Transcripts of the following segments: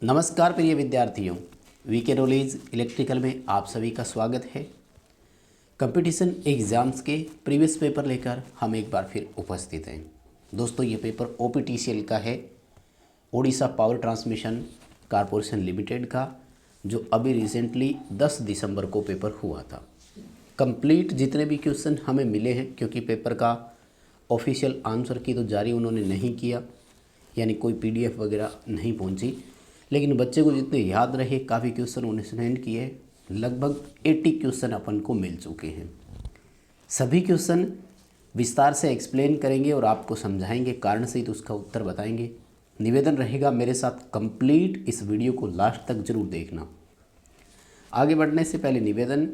नमस्कार प्रिय विद्यार्थियों, वीके नॉलेज इलेक्ट्रिकल में आप सभी का स्वागत है। कंपटीशन एग्ज़ाम्स के प्रीवियस पेपर लेकर हम एक बार फिर उपस्थित हैं। दोस्तों, ये पेपर ओपीटीसीएल का है, Odisha power transmission corporation limited का, जो अभी रिसेंटली 10 दिसंबर को पेपर हुआ था। कंप्लीट जितने भी क्वेश्चन हमें मिले हैं, क्योंकि पेपर का ऑफिशियल आंसर की तो जारी उन्होंने नहीं किया, यानी कोई पीडीएफ वगैरह नहीं पहुंची, लेकिन बच्चे को जितने याद रहे काफ़ी क्वेश्चन उन्हें सेंड किए, लगभग 80 क्वेश्चन अपन को मिल चुके हैं। सभी क्वेश्चन विस्तार से एक्सप्लेन करेंगे और आपको समझाएंगे, कारण सहित तो उसका उत्तर बताएंगे। निवेदन रहेगा मेरे साथ कंप्लीट इस वीडियो को लास्ट तक जरूर देखना। आगे बढ़ने से पहले निवेदन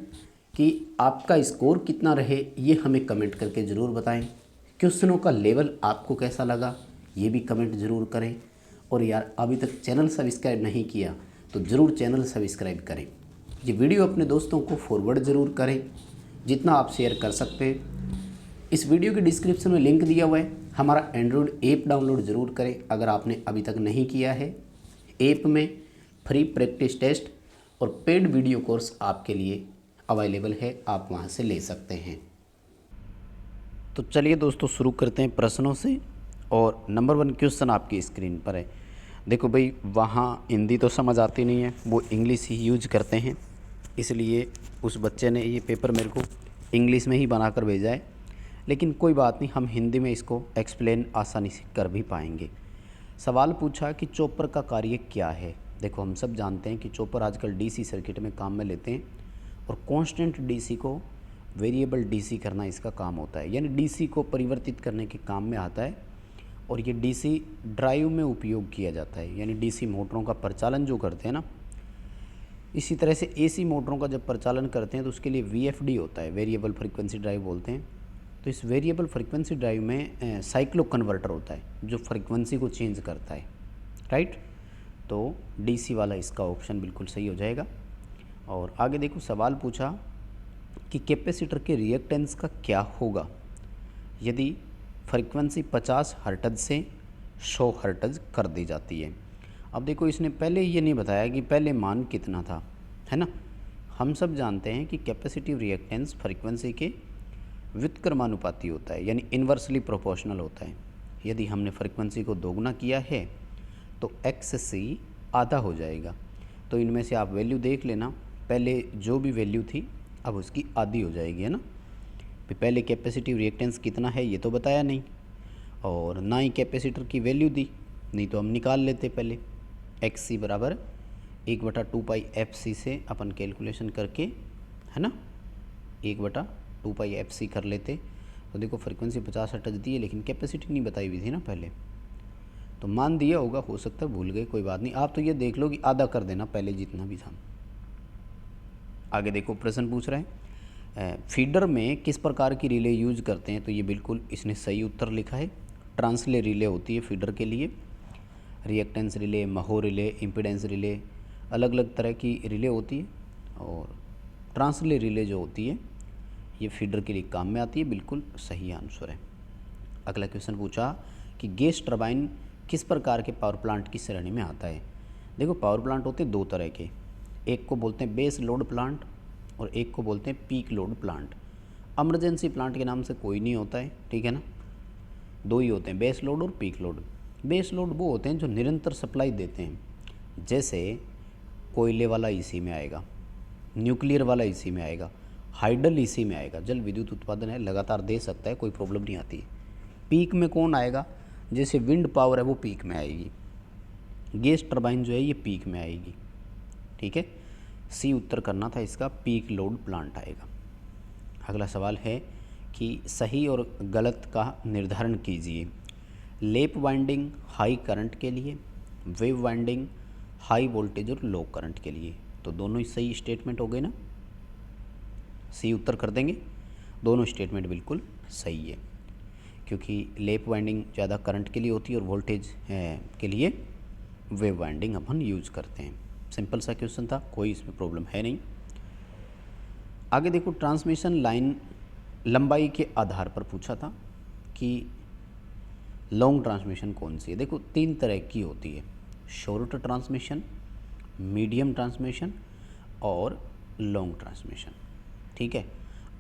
कि आपका स्कोर कितना रहे ये हमें कमेंट करके ज़रूर बताएं। क्वेश्चनों का लेवल आपको कैसा लगा ये भी कमेंट ज़रूर करें। और यार, अभी तक चैनल सब्सक्राइब नहीं किया तो ज़रूर चैनल सब्सक्राइब करें। ये वीडियो अपने दोस्तों को फॉरवर्ड ज़रूर करें, जितना आप शेयर कर सकते हैं। इस वीडियो के डिस्क्रिप्शन में लिंक दिया हुआ है, हमारा एंड्रॉयड ऐप डाउनलोड ज़रूर करें अगर आपने अभी तक नहीं किया है। ऐप में फ्री प्रैक्टिस टेस्ट और पेड वीडियो कोर्स आपके लिए अवेलेबल है, आप वहाँ से ले सकते हैं। तो चलिए दोस्तों, शुरू करते हैं प्रश्नों से। और नंबर 1 क्वेश्चन आपकी स्क्रीन पर है। देखो भाई, वहाँ हिंदी तो समझ आती नहीं है, वो इंग्लिश ही यूज करते हैं, इसलिए उस बच्चे ने ये पेपर मेरे को इंग्लिश में ही बनाकर भेजा है। लेकिन कोई बात नहीं, हम हिंदी में इसको एक्सप्लेन आसानी से कर भी पाएंगे। सवाल पूछा कि चॉपर का कार्य क्या है। देखो, हम सब जानते हैं कि चॉपर आजकल डीसी सर्किट में काम में लेते हैं, और कांस्टेंट डीसी को वेरिएबल डीसी करना इसका काम होता है, यानी डीसी को परिवर्तित करने के काम में आता है। और ये डीसी ड्राइव में उपयोग किया जाता है, यानी डीसी मोटरों का परिचालन जो करते हैं ना, इसी तरह से एसी मोटरों का जब परिचालन करते हैं तो उसके लिए वीएफडी होता है, वेरिएबल फ्रीक्वेंसी ड्राइव बोलते हैं। तो इस वेरिएबल फ्रीक्वेंसी ड्राइव में साइक्लो कन्वर्टर होता है जो फ्रीक्वेंसी को चेंज करता है, राइट। तो डीसी वाला इसका ऑप्शन बिल्कुल सही हो जाएगा। और आगे देखो, सवाल पूछा कि कैपेसिटर के रिएक्टेंस का क्या होगा यदि फ्रीक्वेंसी 50 हर्ट्ज से 100 हर्ट्ज कर दी जाती है। अब देखो, इसने पहले ये नहीं बताया कि पहले मान कितना था, है ना। हम सब जानते हैं कि कैपेसिटिव रिएक्टेंस फ्रीक्वेंसी के व्युत्क्रमानुपाती होता है, यानी इन्वर्सली प्रोपोर्शनल होता है। यदि हमने फ्रीक्वेंसी को दोगुना किया है तो XC आधा हो जाएगा। तो इनमें से आप वैल्यू देख लेना, पहले जो भी वैल्यू थी अब उसकी आधी हो जाएगी, है ना। पहले कैपेसिटिव रिएक्टेंस कितना है ये तो बताया नहीं, और ना ही कैपेसिटर की वैल्यू दी, नहीं तो हम निकाल लेते पहले। XC बराबर 1/2πfc से अपन कैलकुलेशन करके, है ना, 1/2πfc कर लेते। तो देखो, फ्रीक्वेंसी 50 हर्ट्ज दी है, लेकिन कैपेसिटी नहीं बताई हुई थी ना पहले, तो मान दिया होगा, हो सकता है भूल गए, कोई बात नहीं। आप तो ये देख लो कि आधा कर देना पहले जितना भी था। आगे देखो, प्रश्न पूछ रहे हैं फीडर में किस प्रकार की रिले यूज करते हैं। तो ये बिल्कुल इसने सही उत्तर लिखा है। ट्रांसले रिले होती है फीडर के लिए, रिएक्टेंस रिले, महो रिले, इम्पीडेंस रिले, अलग अलग तरह की रिले होती है। और ट्रांसले रिले जो होती है ये फीडर के लिए काम में आती है, बिल्कुल सही आंसर है। अगला क्वेश्चन पूछा कि गैस टरबाइन किस प्रकार के पावर प्लांट की श्रेणी में आता है। देखो, पावर प्लांट होते हैं दो तरह के, एक को बोलते हैं बेस लोड प्लांट और एक को बोलते हैं peak load plant. Emergency plant के नाम से कोई नहीं होता है, ठीक है ना। दो ही होते हैं, बेस लोड और पीक लोड। बेस लोड वो होते हैं जो निरंतर सप्लाई देते हैं, जैसे कोयले वाला इसी में आएगा, न्यूक्लियर वाला इसी में आएगा, हाइडल इसी में आएगा। जल विद्युत उत्पादन है, लगातार दे सकता है, कोई प्रॉब्लम नहीं आती। पीक में कौन आएगा, जैसे विंड पावर है वो पीक में आएगी, गैस टरबाइन जो है ये पीक में आएगी, ठीक है। सी उत्तर करना था इसका, पीक लोड प्लांट आएगा। अगला सवाल है कि सही और गलत का निर्धारण कीजिए। लैप वाइंडिंग हाई करंट के लिए, वेव वाइंडिंग हाई वोल्टेज और लो करंट के लिए। तो दोनों ही सही स्टेटमेंट हो गए ना, सी उत्तर कर देंगे। दोनों स्टेटमेंट बिल्कुल सही है, क्योंकि लैप वाइंडिंग ज़्यादा करंट के लिए होती है और वोल्टेज के लिए वेव वाइंडिंग अपन यूज करते हैं। सिंपल सा क्वेश्चन था, कोई इसमें प्रॉब्लम है नहीं। आगे देखो, ट्रांसमिशन लाइन लंबाई के आधार पर पूछा था कि लॉन्ग ट्रांसमिशन कौन सी है। देखो, 3 तरह की होती है, शॉर्ट ट्रांसमिशन, मीडियम ट्रांसमिशन और लॉन्ग ट्रांसमिशन। ठीक है,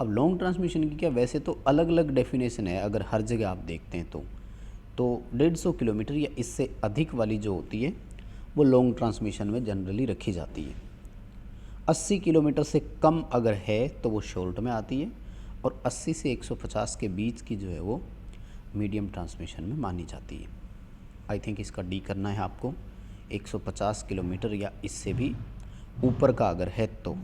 अब लॉन्ग ट्रांसमिशन की क्या, वैसे तो अलग अलग डेफिनेशन है अगर हर जगह आप देखते हैं तो 150 किलोमीटर या इससे अधिक वाली जो होती है वो लॉन्ग ट्रांसमिशन में जनरली रखी जाती है। 80 किलोमीटर से कम अगर है तो वो शॉर्ट में आती है, और 80 से 150 के बीच की जो है वो मीडियम ट्रांसमिशन में मानी जाती है। आई थिंक इसका डी करना है आपको। 150 किलोमीटर या इससे भी ऊपर का अगर है तो।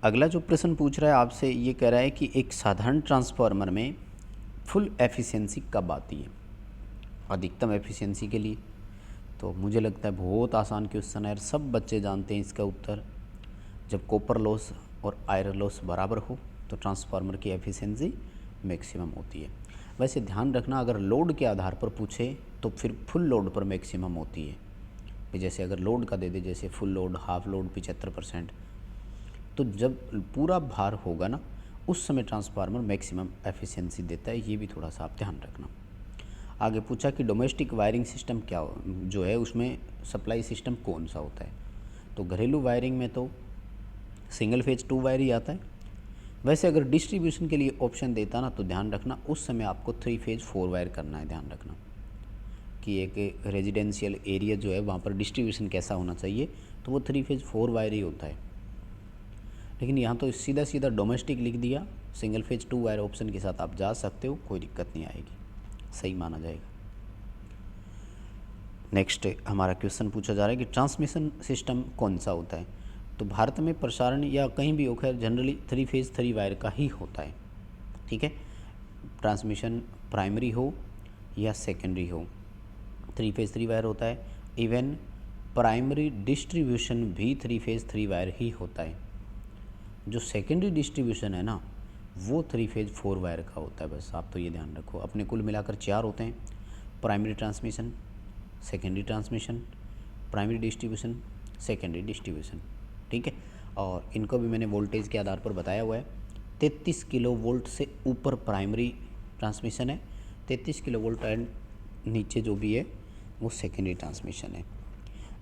अगला जो प्रश्न पूछ रहा है आपसे, ये कह रहा है कि एक साधारण ट्रांसफार्मर में फुल एफिशिएंसी कब आती है, अधिकतम एफिशिएंसी के लिए। तो मुझे लगता है बहुत आसान क्वेश्चन है, सब बच्चे जानते हैं इसका उत्तर। जब कॉपर लॉस और आयरन लॉस बराबर हो तो ट्रांसफार्मर की एफिशिएंसी मैक्सिमम होती है। वैसे ध्यान रखना, अगर लोड के आधार पर पूछे तो फिर फुल लोड पर मैक्सिमम होती है। जैसे अगर लोड का दे दे, जैसे फुल लोड, हाफ लोड 75%, तो जब पूरा भार होगा ना उस समय ट्रांसफार्मर मैक्सिमम एफिशिएंसी देता है। ये भी थोड़ा सा आप ध्यान रखना। आगे पूछा कि डोमेस्टिक वायरिंग सिस्टम क्या जो है उसमें सप्लाई सिस्टम कौन सा होता है। तो घरेलू वायरिंग में तो सिंगल फेज 2 वायर ही आता है। वैसे अगर डिस्ट्रीब्यूशन के लिए ऑप्शन देता ना तो ध्यान रखना उस समय आपको 3 फेज 4 वायर करना है। ध्यान रखना कि एक रेजिडेंशियल एरिया जो है वहाँ पर डिस्ट्रीब्यूशन कैसा होना चाहिए, तो वो 3 फेज 4 वायर ही होता है। लेकिन यहाँ तो सीधा सीधा डोमेस्टिक लिख दिया, सिंगल फेज 2 वायर ऑप्शन के साथ आप जा सकते हो, कोई दिक्कत नहीं आएगी, सही माना जाएगा। नेक्स्ट हमारा क्वेश्चन पूछा जा रहा है कि ट्रांसमिशन सिस्टम कौन सा होता है। तो भारत में प्रसारण या कहीं भी हो, खैर जनरली 3 फेज 3 वायर का ही होता है। ठीक है, ट्रांसमिशन प्राइमरी हो या सेकेंडरी हो 3 फेज 3 वायर होता है। इवन प्राइमरी डिस्ट्रीब्यूशन भी 3 फेज 3 वायर ही होता है। जो सेकेंडरी डिस्ट्रीब्यूशन है ना वो 3 फेज 4 वायर का होता है। बस आप तो ये ध्यान रखो, अपने कुल मिलाकर 4 होते हैं, primary transmission, secondary transmission, primary distribution, secondary distribution. ठीक है, और इनको भी मैंने वोल्टेज के आधार पर बताया हुआ है। 33 किलो वोल्ट से ऊपर प्राइमरी ट्रांसमिशन है, 33 किलो वोल्ट एंड नीचे जो भी है वो सेकेंडरी ट्रांसमिशन है।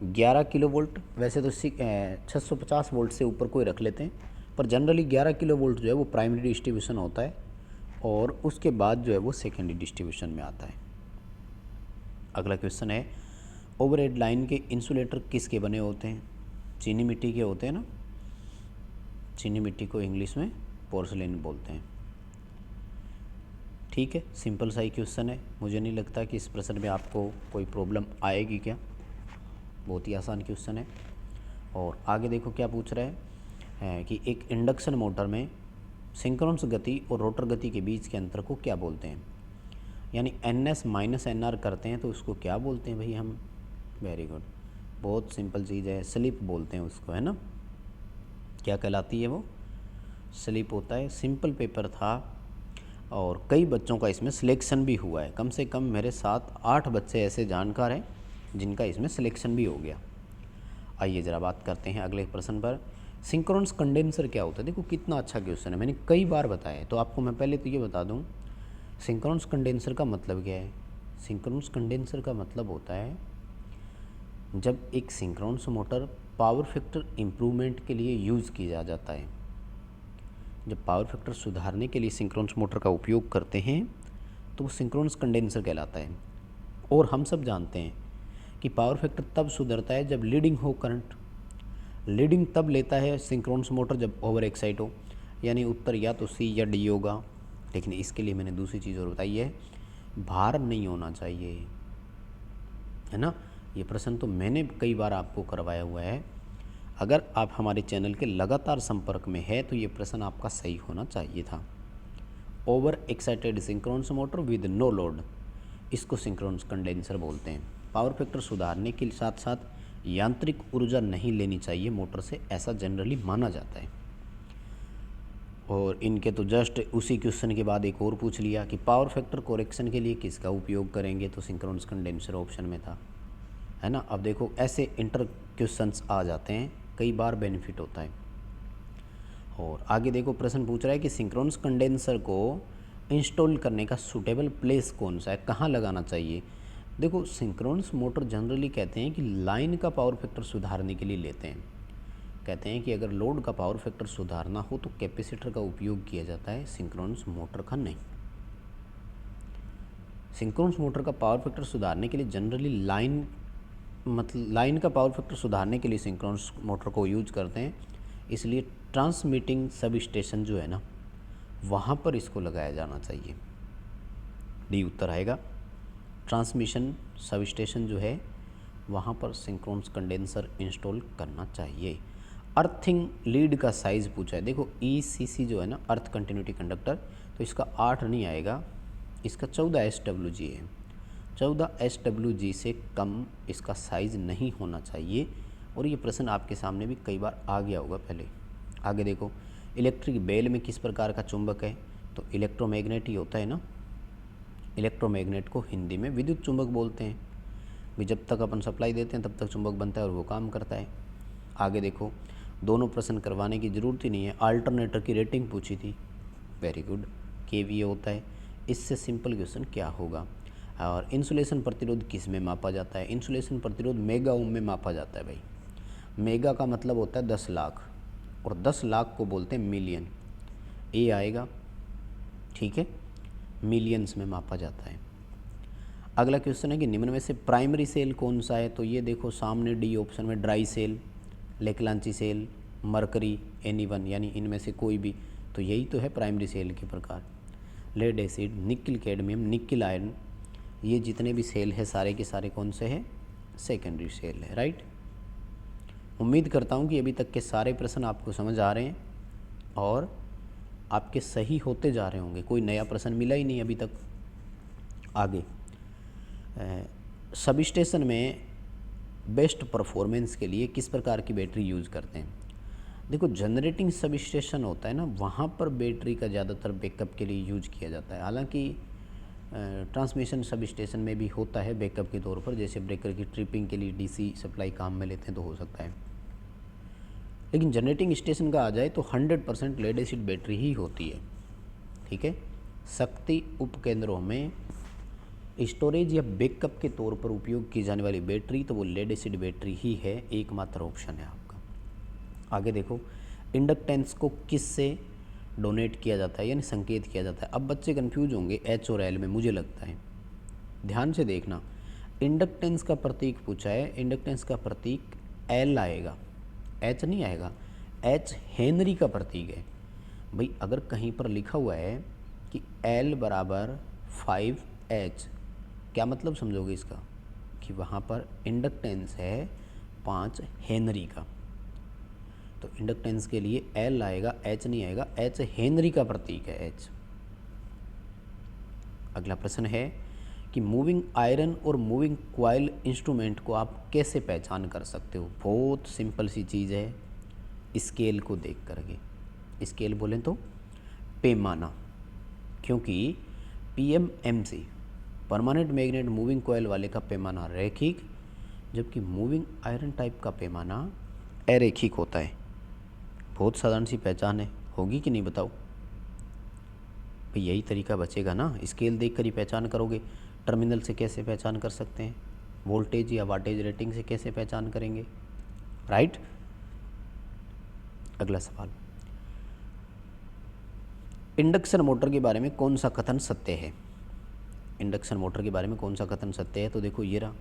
11 किलो वोल्ट, वैसे तो 650 वोल्ट से ऊपर कोई रख लेते हैं, पर जनरली 11 किलो वोल्ट जो है वो प्राइमरी डिस्ट्रीब्यूशन होता है, और उसके बाद जो है वो सेकेंडरी डिस्ट्रीब्यूशन में आता है। अगला क्वेश्चन है, ओवरहेड लाइन के इंसुलेटर किसके बने होते हैं। चीनी मिट्टी के होते हैं ना, चीनी मिट्टी को इंग्लिश में पोर्सलेन बोलते हैं। ठीक है, सिंपल सा ही क्वेश्चन है, मुझे नहीं लगता कि इस प्रश्न में आपको कोई प्रॉब्लम आएगी क्या, बहुत ही आसान क्वेश्चन है। और आगे देखो क्या पूछ रहा है कि एक इंडक्शन मोटर में सिंक्रोनस गति और रोटर गति के बीच के अंतर को क्या बोलते हैं। यानी NS माइनस NR करते हैं तो उसको क्या बोलते हैं भाई हम। वेरी गुड, बहुत सिंपल चीज़ है, स्लिप बोलते हैं उसको, है ना। क्या कहलाती है वो, स्लिप होता है। सिंपल पेपर था और कई बच्चों का इसमें सिलेक्शन भी हुआ है, कम से कम मेरे साथ 8 बच्चे ऐसे जानकार हैं जिनका इसमें सिलेक्शन भी हो गया। आइए ज़रा बात करते हैं अगले प्रश्न पर। सिंक्रोनस कंडेंसर क्या होता है। देखो कितना अच्छा क्वेश्चन है, मैंने कई बार बताया है, तो आपको मैं पहले तो ये बता दूं सिंक्रोनस कंडेंसर का मतलब क्या है। सिंक्रोनस कंडेंसर का मतलब होता है जब एक synchronous motor power factor improvement के लिए यूज़ किया जाता है। जब पावर फैक्टर सुधारने के लिए सिंक्रोनस मोटर का उपयोग करते हैं तो वो सिंक्रोनस कंडेंसर कहलाता है। और हम सब जानते हैं कि पावर फैक्टर तब सुधरता है जब लीडिंग हो करंट। लीडिंग तब लेता है सिंक्रोनस मोटर जब ओवर एक्साइट हो, यानी उत्तर या तो C या D होगा। लेकिन इसके लिए मैंने दूसरी चीज़ और बताई है, भार नहीं होना चाहिए, है ना। ये प्रश्न तो मैंने कई बार आपको करवाया हुआ है। अगर आप हमारे चैनल के लगातार संपर्क में है तो ये प्रश्न आपका सही होना चाहिए था। Over excited synchronous motor with no load, इसको सिंक्रोनस कंडेंसर बोलते हैं। पावर फैक्टर सुधारने के साथ साथ यांत्रिक ऊर्जा नहीं लेनी चाहिए मोटर से, ऐसा जनरली माना जाता है। और इनके तो जस्ट उसी क्वेश्चन के बाद एक और पूछ लिया कि पावर फैक्टर कोरेक्शन के लिए किसका उपयोग करेंगे, तो सिंक्रोनस कंडेंसर ऑप्शन में था, है ना। अब देखो ऐसे इंटर क्वेश्चंस आ जाते हैं, कई बार बेनिफिट होता है। और आगे देखो प्रश्न पूछ रहा है कि सिंक्रोनस कंडेंसर को इंस्टॉल करने का सूटेबल प्लेस कौन सा है, कहाँ लगाना चाहिए। देखो सिंक्रोनस मोटर जनरली कहते हैं कि लाइन का पावर फैक्टर सुधारने के लिए लेते हैं। कहते हैं कि अगर लोड का पावर फैक्टर सुधारना हो तो कैपेसिटर का उपयोग किया जाता है, सिंक्रोनस मोटर का नहीं। सिंक्रोनस मोटर का पावर फैक्टर सुधारने के लिए जनरली लाइन का पावर फैक्टर सुधारने के लिए सिंक्रोनस मोटर को यूज करते हैं। इसलिए ट्रांसमिटिंग सब स्टेशन जो है ना, वहाँ पर इसको लगाया जाना चाहिए। डी उत्तर आएगा। ट्रांसमिशन सब स्टेशन जो है वहाँ पर सिंक्रोनस कंडेंसर इंस्टॉल करना चाहिए। अर्थिंग लीड का साइज़ पूछा है। देखो ECC जो है ना, अर्थ कंटिन्यूटी कंडक्टर, तो इसका 8 नहीं आएगा, इसका 14 SWG है। 14 SWG से कम इसका साइज़ नहीं होना चाहिए। और ये प्रश्न आपके सामने भी कई बार आ गया होगा पहले। आगे देखो, इलेक्ट्रिक बेल में किस प्रकार का चुंबक है, तो इलेक्ट्रोमैग्नेट ही होता है ना। इलेक्ट्रोमैग्नेट को हिंदी में विद्युत चुंबक बोलते हैं। भी जब तक अपन सप्लाई देते हैं तब तक चुंबक बनता है और वो काम करता है। आगे देखो, दोनों प्रश्न करवाने की ज़रूरत ही नहीं है। अल्टरनेटर की रेटिंग पूछी थी, वेरी गुड, KVA होता है। इससे सिंपल क्वेश्चन क्या होगा। और इंसुलेशन प्रतिरोध किस में मापा जाता है, इंसुलेशन प्रतिरोध मेगा ओम में मापा जाता है भाई। मेगा का मतलब होता है 10 लाख और 10 लाख को बोलते हैं मिलियन, ए आएगा, ठीक है, मिलियंस में मापा जाता है। अगला क्वेश्चन है कि निम्न में से प्राइमरी सेल कौन सा है, तो ये देखो सामने डी ऑप्शन में dry cell, Leclanche cell, mercury, Ni1, यानी इनमें से कोई भी, तो यही तो है प्राइमरी सेल के प्रकार। Lead acid, nickel cadmium, nickel iron, ये जितने भी सेल है सारे के सारे कौन से हैं, सेकेंडरी सेल है, राइट। उम्मीद करता हूँ कि अभी तक के सारे प्रश्न आपको समझ आ रहे हैं और आपके सही होते जा रहे होंगे। कोई नया प्रश्न मिला ही नहीं अभी तक। आगे सब स्टेशन में बेस्ट परफॉर्मेंस के लिए किस प्रकार की बैटरी यूज़ करते हैं। देखो जनरेटिंग सब स्टेशन होता है ना, वहाँ पर बैटरी का ज़्यादातर बैकअप के लिए यूज किया जाता है। हालांकि ट्रांसमिशन सब स्टेशन में भी होता है बैकअप के तौर पर, जैसे ब्रेकर की ट्रिपिंग के लिए DC सप्लाई काम में लेते हैं तो हो सकता है। लेकिन जनरेटिंग स्टेशन का आ जाए तो 100% लेड एसिड बैटरी ही होती है, ठीक है। शक्ति उपकेंद्रों में स्टोरेज या बैकअप के तौर पर उपयोग की जाने वाली बैटरी तो वो लेड एसिड बैटरी ही है, एकमात्र ऑप्शन है आपका। आगे देखो, इंडक्टेंस को किस से डोनेट किया जाता है, यानी संकेत किया जाता है। अब बच्चे कंफ्यूज होंगे H और L में, मुझे लगता है, ध्यान से देखना। इंडक्टेंस का प्रतीक पूछा है, इंडक्टेंस का प्रतीक L आएगा, H नहीं आएगा। H हेनरी का प्रतीक है भाई। अगर कहीं पर लिखा हुआ है कि L बराबर 5H, क्या मतलब समझोगे इसका, कि वहाँ पर इंडक्टेंस है 5 हेनरी का। तो इंडक्टेंस के लिए L आएगा, H नहीं आएगा। H हेनरी का प्रतीक है, H। अगला प्रश्न है कि मूविंग आयरन और मूविंग क्वाइल इंस्ट्रूमेंट को आप कैसे पहचान कर सकते हो। बहुत सिंपल सी चीज़ है, स्केल को देख करके। स्केल बोलें तो पैमाना, क्योंकि PMMC permanent magnet moving coil वाले का पैमाना रैखिक, जबकि मूविंग आयरन टाइप का पैमाना अरैखिक होता है। बहुत साधारण सी पहचान है, होगी कि नहीं बताओ भाई। यही तरीका बचेगा ना, स्केल देख कर ही पहचान करोगे। टर्मिनल से कैसे पहचान कर सकते हैं, वोल्टेज या वाटेज रेटिंग से कैसे पहचान करेंगे, राइट। अगला सवाल, इंडक्शन मोटर के बारे में कौन सा कथन सत्य है। इंडक्शन मोटर के बारे में कौन सा कथन सत्य है, तो देखो ये रहा,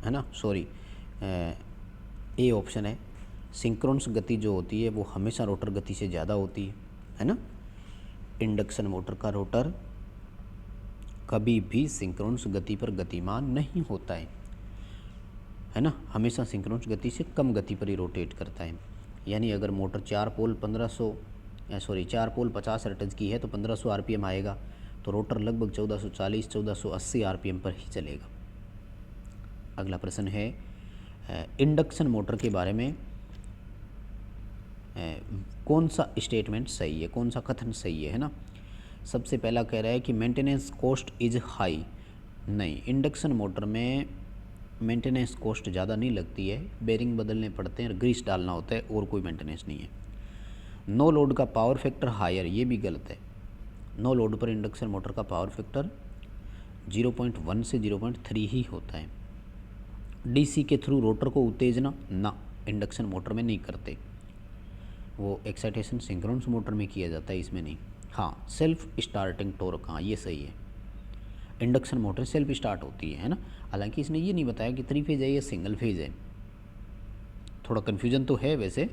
है ना, सॉरी, ए ऑप्शन है। सिंक्रोनस गति जो होती है वो हमेशा रोटर गति से ज़्यादा होती है ना। इंडक्शन मोटर का रोटर कभी भी सिंक्रोनस गति पर गतिमान नहीं होता है ना, हमेशा सिंक्रोनस गति से कम गति पर ही रोटेट करता है। यानी अगर मोटर 4 पोल 50 रटज की है तो 1500 RPM आएगा, तो रोटर लगभग 1440-1480 RPM पर ही चलेगा। अगला प्रश्न है, इंडक्शन मोटर के बारे में कौन सा स्टेटमेंट सही है, कौन सा कथन सही है ना। सबसे पहला कह रहा है कि मेंटेनेंस कॉस्ट इज़ हाई। नहीं, इंडक्शन मोटर में मेंटेनेंस कॉस्ट ज़्यादा नहीं लगती है, बेरिंग बदलने पड़ते हैं और ग्रीस डालना होता है, और कोई मेंटेनेंस नहीं है। नो लोड का पावर फैक्टर हायर, ये भी गलत है। नो लोड पर इंडक्शन मोटर का पावर फैक्टर 0.1 से 0.3 ही होता है। डीसी के थ्रू रोटर को उत्तेजना ना, इंडक्शन मोटर में नहीं करते, वो एक्साइटेशन सिंक्रोनस मोटर में किया जाता है, इसमें नहीं। हाँ, सेल्फ स्टार्टिंग टॉर्क, हाँ ये सही है, इंडक्शन मोटर सेल्फ स्टार्ट होती है ना। हालांकि इसने ये नहीं बताया कि 3 फेज है या सिंगल फेज है, थोड़ा कन्फ्यूजन तो है वैसे,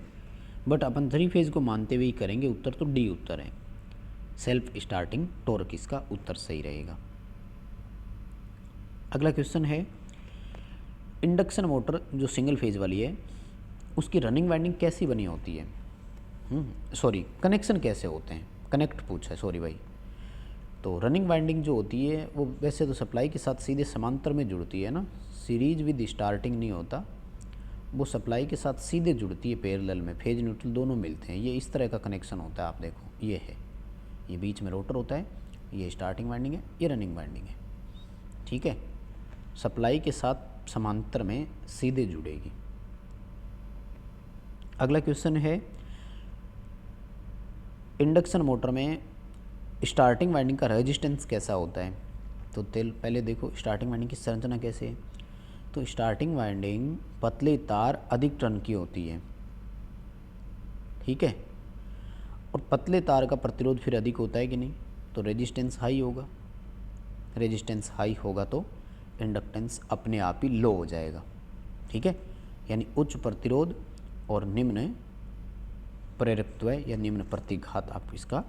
बट अपन 3 फेज को मानते हुए ही करेंगे। उत्तर तो डी उत्तर है, सेल्फ स्टार्टिंग टॉर्क इसका उत्तर सही रहेगा। अगला क्वेश्चन है, इंडक्शन मोटर जो सिंगल फेज वाली है उसकी रनिंग वाइंडिंग कैसी बनी होती है, सॉरी कनेक्शन कैसे होते हैं, कनेक्ट पूछा है, सॉरी भाई। तो रनिंग वाइंडिंग जो होती है वो वैसे तो सप्लाई के साथ सीधे समांतर में जुड़ती है ना, सीरीज विद स्टार्टिंग नहीं होता, वो सप्लाई के साथ सीधे जुड़ती है पैरेलल में, फेज न्यूट्रल दोनों मिलते हैं, ये इस तरह का कनेक्शन होता है। आप देखो ये है, ये बीच में रोटर होता है, ये स्टार्टिंग वाइंडिंग है, ये रनिंग वाइंडिंग है, ठीक है, सप्लाई के साथ समांतर में सीधे जुड़ेगी। अगला क्वेश्चन है, इंडक्शन मोटर में स्टार्टिंग वाइंडिंग का रेजिस्टेंस कैसा होता है। तो पहले देखो स्टार्टिंग वाइंडिंग की संरचना कैसे है। तो स्टार्टिंग वाइंडिंग पतले तार अधिक टर्न की होती है, ठीक है, और पतले तार का प्रतिरोध फिर अधिक होता है कि नहीं, तो रेजिस्टेंस हाई होगा, रेजिस्टेंस हाई होगा तो इंडक्टेंस अपने आप ही लो हो जाएगा, ठीक है, यानी उच्च प्रतिरोध और निम्न प्रेरकत्व या निम्न प्रतिघात, आप इसका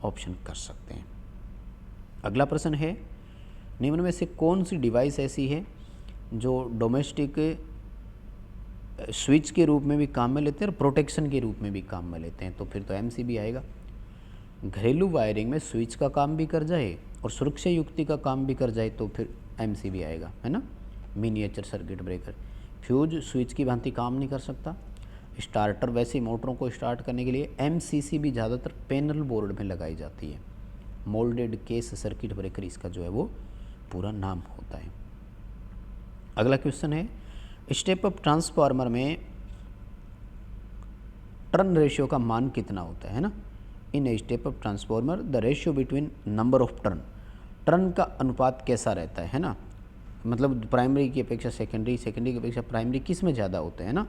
ऑप्शन कर सकते हैं। अगला प्रश्न है, निम्न में से कौन सी डिवाइस ऐसी है जो डोमेस्टिक स्विच के रूप में भी काम में लेते हैं और प्रोटेक्शन के रूप में भी काम में लेते हैं, तो फिर तो एमसीबी आएगा। घरेलू वायरिंग में स्विच का काम भी कर जाए और सुरक्षा युक्ति का काम भी कर जाए तो फिर एमसीबी आएगा, है ना, miniature circuit breaker. Fuse switch की भांति काम नहीं कर सकता। स्टार्टर वैसे मोटरों को स्टार्ट करने के लिए एमसीसी भी ज़्यादातर पैनल बोर्ड में लगाई जाती है, मोल्डेड केस सर्किट ब्रेकर इसका जो है वो पूरा नाम होता है। अगला क्वेश्चन है, स्टेप अप ट्रांसफार्मर में टर्न रेशियो का मान कितना होता है ना। In a step up transformer the ratio between number of turn का अनुपात कैसा रहता है ना, मतलब प्राइमरी की अपेक्षा सेकेंडरी, सेकेंडरी की अपेक्षा प्राइमरी किस में ज़्यादा होते हैं ना,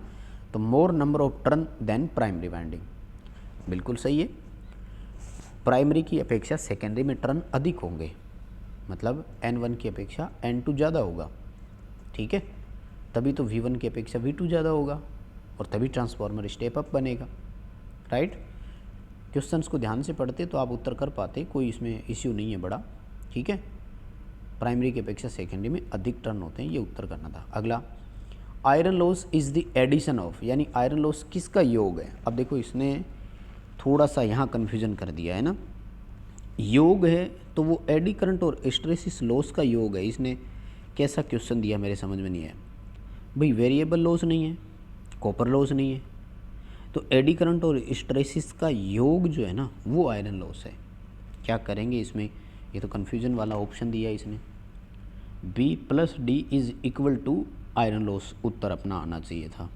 तो more number of turn than primary winding, बिल्कुल सही है। प्राइमरी की अपेक्षा सेकेंडरी में टर्न अधिक होंगे, मतलब N1 की अपेक्षा N2 ज़्यादा होगा, ठीक है, तभी तो V1 की अपेक्षा V2 ज़्यादा होगा और तभी ट्रांसफार्मर स्टेप अप बनेगा, राइट। क्वेश्चंस को ध्यान से पढ़ते तो आप उत्तर कर पाते, कोई इसमें इश्यू नहीं है बड़ा, ठीक है। प्राइमरी की अपेक्षा सेकेंडरी में अधिक टर्न होते हैं, ये उत्तर करना था। अगला, iron loss is the addition of, यानी आयरन लॉस किसका योग है। अब देखो इसने थोड़ा सा यहाँ कन्फ्यूजन कर दिया है ना, योग है तो वो एडी करंट और हिस्टैरिसीस लॉस का योग है। इसने कैसा क्वेश्चन दिया मेरे समझ में नहीं आया भाई, वेरिएबल लॉस नहीं है, कॉपर लॉस नहीं है, तो एडी करंट और हिस्टैरिसीस का योग जो है ना वो आयरन लॉस है। क्या करेंगे इसमें, ये तो कन्फ्यूजन वाला ऑप्शन दिया है इसने, B + D is equal to iron loss, उत्तर अपना आना चाहिए था।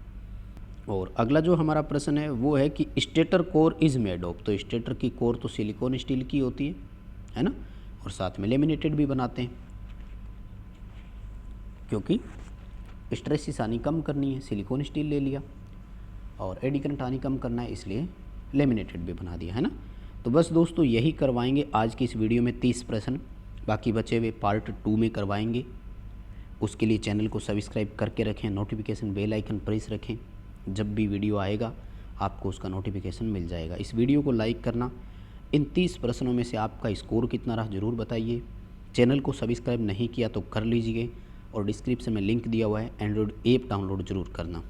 और अगला जो हमारा प्रश्न है वो है कि stator core is made of, तो स्टेटर की कोर तो सिलिकॉन स्टील की होती है ना, और साथ में लेमिनेटेड भी बनाते हैं, क्योंकि स्ट्रेसिस आनी कम करनी है, सिलिकॉन स्टील ले लिया, और एडी करंट आनी कम करना है इसलिए लेमिनेटेड भी बना दिया, है ना। तो बस दोस्तों यही करवाएंगे आज की इस वीडियो में 30 प्रश्न, बाकी बचे हुए पार्ट 2 में करवाएंगे। उसके लिए चैनल को सब्सक्राइब करके रखें, नोटिफिकेशन बेल आइकन प्रेस रखें, जब भी वीडियो आएगा आपको उसका नोटिफिकेशन मिल जाएगा। इस वीडियो को लाइक करना, इन 30 प्रश्नों में से आपका स्कोर कितना रहा ज़रूर बताइए। चैनल को सब्सक्राइब नहीं किया तो कर लीजिए, और डिस्क्रिप्शन में लिंक दिया हुआ है, एंड्रॉयड ऐप डाउनलोड ज़रूर करना।